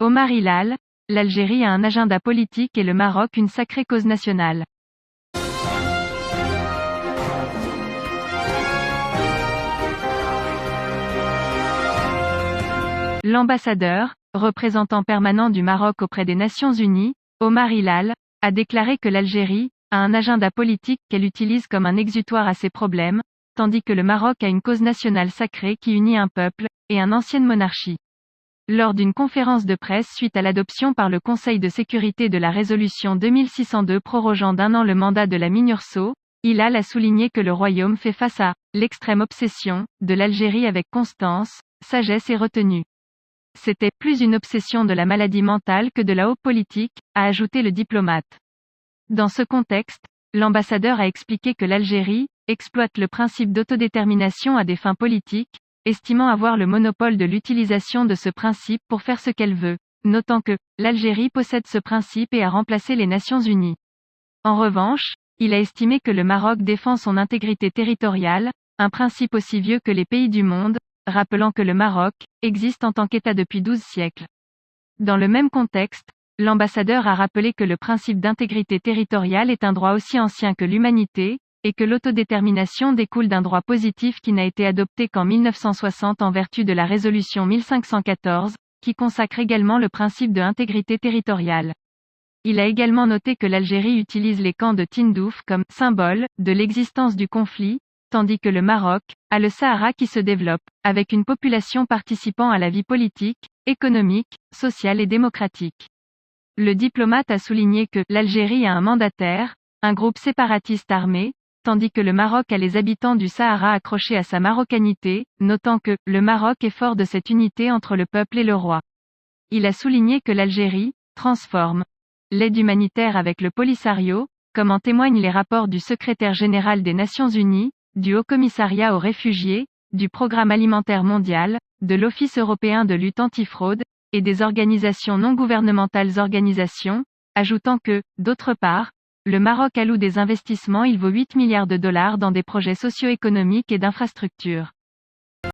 Omar Hilal, l'Algérie a un agenda politique et le Maroc une sacrée cause nationale. L'ambassadeur, représentant permanent du Maroc auprès des Nations Unies, Omar Hilal, a déclaré que l'Algérie a un agenda politique qu'elle utilise comme un exutoire à ses problèmes, tandis que le Maroc a une cause nationale sacrée qui unit un peuple et une ancienne monarchie. Lors d'une conférence de presse suite à l'adoption par le Conseil de sécurité de la résolution 2602 prorogeant d'1 an le mandat de la MINURSO, Hilal a souligné que le royaume fait face à l'extrême obsession de l'Algérie avec constance, sagesse et retenue. C'était plus une obsession de la maladie mentale que de la haute politique, a ajouté le diplomate. Dans ce contexte, l'ambassadeur a expliqué que l'Algérie exploite le principe d'autodétermination à des fins politiques, estimant avoir le monopole de l'utilisation de ce principe pour faire ce qu'elle veut, notant que l'Algérie possède ce principe et a remplacé les Nations Unies. En revanche, il a estimé que le Maroc défend son intégrité territoriale, un principe aussi vieux que les pays du monde, rappelant que le Maroc existe en tant qu'État depuis 12 siècles. Dans le même contexte, l'ambassadeur a rappelé que le principe d'intégrité territoriale est un droit aussi ancien que l'humanité, et que l'autodétermination découle d'un droit positif qui n'a été adopté qu'en 1960 en vertu de la résolution 1514, qui consacre également le principe de intégrité territoriale. Il a également noté que l'Algérie utilise les camps de Tindouf comme symbole de l'existence du conflit, tandis que le Maroc a le Sahara qui se développe, avec une population participant à la vie politique, économique, sociale et démocratique. Le diplomate a souligné que l'Algérie a un mandataire, un groupe séparatiste armé, tandis que le Maroc a les habitants du Sahara accrochés à sa marocanité, notant que le Maroc est fort de cette unité entre le peuple et le roi. Il a souligné que l'Algérie transforme l'aide humanitaire avec le Polisario, comme en témoignent les rapports du secrétaire général des Nations Unies, du Haut-Commissariat aux réfugiés, du Programme alimentaire mondial, de l'Office européen de lutte antifraude, et des organisations non gouvernementales ajoutant que, d'autre part, le Maroc alloue des investissements. Il vaut 8 milliards de dollars dans des projets socio-économiques et d'infrastructures.